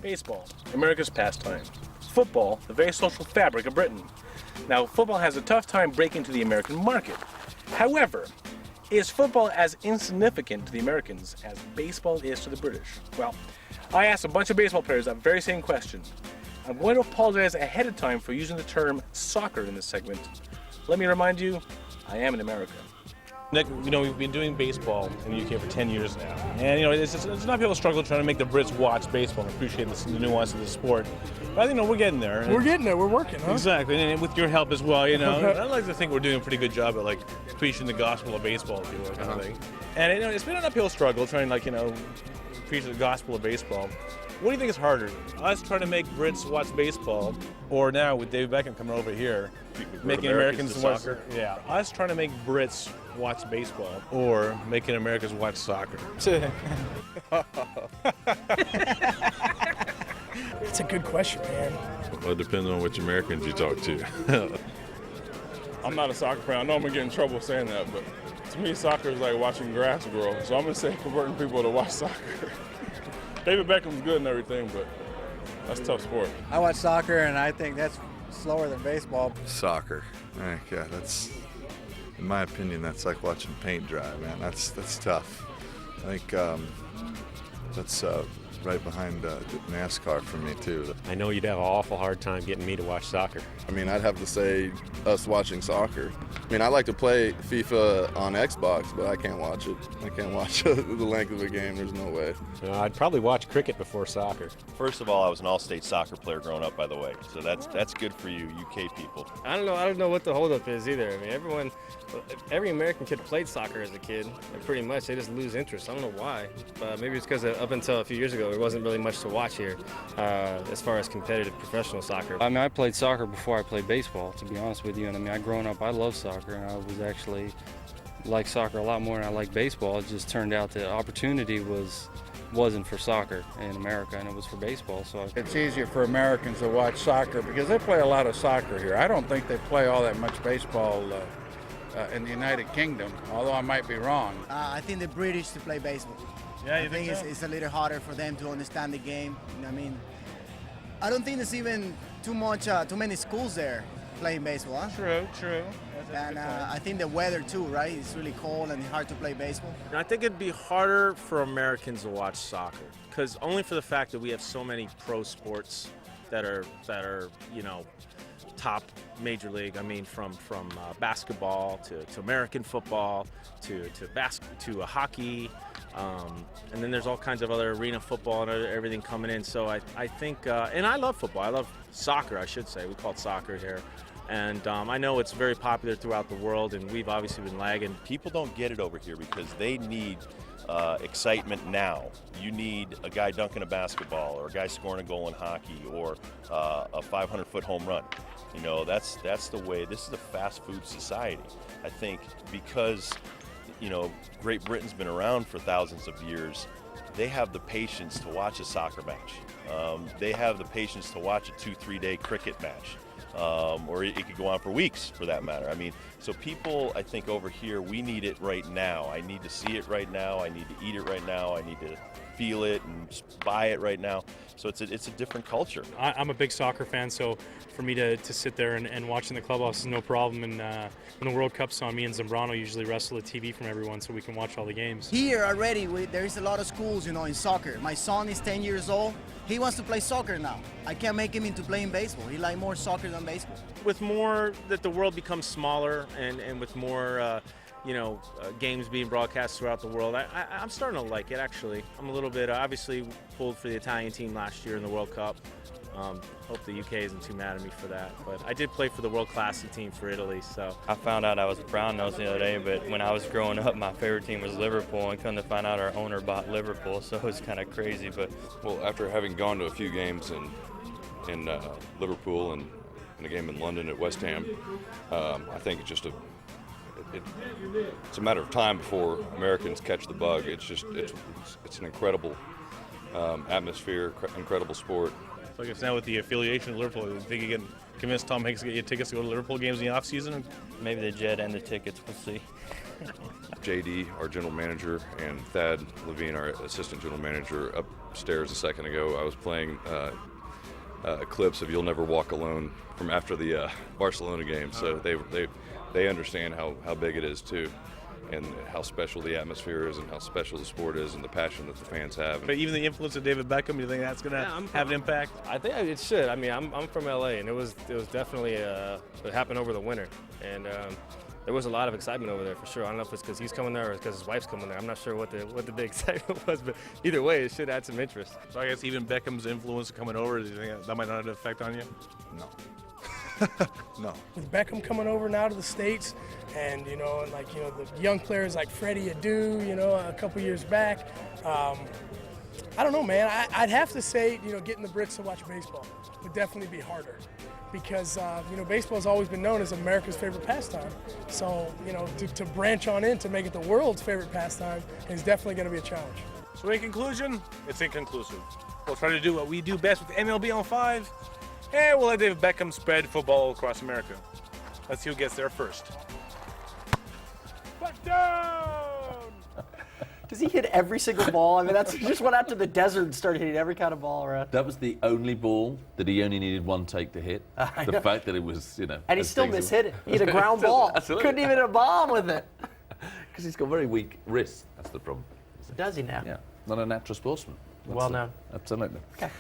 Baseball, America's pastime. Football, the very social fabric of Britain. Now, football has a tough time breaking into the American market. However, is football as insignificant to the Americans as baseball is to the British? Well, I asked a bunch of baseball players that very same question. I'm going to apologize ahead of time for using the term soccer in this segment. Let me remind you, I am in America. Nick, we've been doing baseball in the UK for 10 years now. And, it's an uphill struggle trying to make the Brits watch baseball and appreciate the nuance of the sport. But I think, we're getting there. We're getting there. We're working, huh? Exactly. And with your help as well, I'd like to think we're doing a pretty good job at, preaching the gospel of baseball, if you will, kind of thing. And, it's been an uphill struggle trying, preach the gospel of baseball. What do you think is harder? Us trying to make Brits watch baseball, or now with David Beckham coming over here, making Americans watch soccer? Yeah, us trying to make Brits watch baseball, or making Americans watch soccer. It's a good question, man. Well, it depends on which Americans you talk to. I'm not a soccer fan. I know I'm going to get in trouble saying that, but to me, soccer is like watching grass grow. So I'm going to say converting people to watch soccer. David Beckham's good and everything, but that's a tough sport. I watch soccer, and I think that's slower than baseball. Soccer. Yeah, that's, in my opinion, that's like watching paint dry, man. That's tough. I think that's right behind NASCAR for me, too. I know you'd have an awful hard time getting me to watch soccer. I mean, I'd have to say us watching soccer. I mean, I like to play FIFA on Xbox, but I can't watch it. I can't watch the length of a game. There's no way. I'd probably watch cricket before soccer. First of all, I was an all-state soccer player growing up, by the way. So that's good for you, UK people. I don't know what the holdup is either. I mean, every American kid played soccer as a kid, and pretty much they just lose interest. I don't know why, but maybe it's because up until a few years ago, there wasn't really much to watch here as far as competitive professional soccer. I mean, I played soccer before I played baseball, to be honest with you. And I mean, growing up, I loved soccer, and I was actually like soccer a lot more than I like baseball. It just turned out the opportunity wasn't for soccer in America, and it was for baseball. So it's easier for Americans to watch soccer because they play a lot of soccer here. I don't think they play all that much baseball in the United Kingdom, although I might be wrong. I think the British to play baseball. Yeah, I think it's a little harder for them to understand the game. I mean, I don't think there's even too many schools there playing baseball. Huh? True. And I think the weather too, right? It's really cold and hard to play baseball. I think it'd be harder for Americans to watch soccer, because only for the fact that we have so many pro sports that are top major league. I mean, from basketball to American football to hockey. And then there's all kinds of other arena football and everything coming in. So I think, and I love football. I love soccer, I should say. We call it soccer here. And I know it's very popular throughout the world, and we've obviously been lagging. People don't get it over here because they need excitement now. You need a guy dunking a basketball, or a guy scoring a goal in hockey, or a 500-foot home run. That's the way. This is a fast food society. I think because Great Britain's been around for thousands of years, they have the patience to watch a soccer match. They have the patience to watch a 2-3 day cricket match. Or it could go on for weeks, for that matter. I mean, so people, I think over here, we need it right now. I need to see it right now. I need to eat it right now. I need to feel it and buy it right now. So it's a different culture. I'm a big soccer fan, so for me to sit there and watch in the clubhouse is no problem. And when the World Cup's on, me and Zambrano usually wrestle the TV from everyone so we can watch all the games. Here already, there is a lot of schools, in soccer. My son is 10 years old. He wants to play soccer now. I can't make him into playing baseball. He likes more soccer than baseball. With more that the world becomes smaller and with more games being broadcast throughout the world, I'm starting to like it, actually. I'm a little bit, obviously pulled for the Italian team last year in the World Cup. Hope the UK isn't too mad at me for that. But I did play for the World Classic team for Italy, so. I found out I was a Brown nose the other day, but when I was growing up, my favorite team was Liverpool, and come to find out our owner bought Liverpool, so it was kind of crazy. But Well, after having gone to a few games in Liverpool and a game in London at West Ham, I think it's just it's a matter of time before Americans catch the bug. It's an incredible atmosphere, incredible sport. So I guess now with the affiliation of Liverpool, you think you can convince Tom Hanks to get you tickets to go to Liverpool games in the off season? maybe the jet and the tickets, we'll see. JD, our general manager, and Thad Levine, our assistant general manager, upstairs a second ago. I was playing clips of "You'll Never Walk Alone" from after the Barcelona game, so they understand how big it is too, and how special the atmosphere is, and how special the sport is, and the passion that the fans have. But even the influence of David Beckham, you think that's going to have an impact? I think it should. I mean, I'm from LA, and it was definitely it happened over the winter, and there was a lot of excitement over there for sure. I don't know if it's because he's coming there or because his wife's coming there. I'm not sure what the big excitement was, but either way, it should add some interest. So I guess even Beckham's influence coming over, do you think that might not have an effect on you? No. No. With Beckham coming over now to the States, and the young players like Freddie Adu, a couple years back, I don't know, man. I'd have to say, getting the Brits to watch baseball would definitely be harder, because baseball has always been known as America's favorite pastime. So to branch on in to make it the world's favorite pastime is definitely going to be a challenge. So in conclusion, it's inconclusive. We'll try to do what we do best with MLB on 5. And we'll let David Beckham spread football across America. Let's see who gets there first. Touchdown! Does he hit every single ball? I mean, he just went out to the desert and started hitting every kind of ball around. That was the only ball that he only needed one take to hit. The fact that it was, And he still mishit it. He had a ground ball. Couldn't even hit a bomb with it. Because he's got very weak wrists. That's the problem. Does he now? Yeah. Not a natural sportsman. Well known. Absolutely. Okay.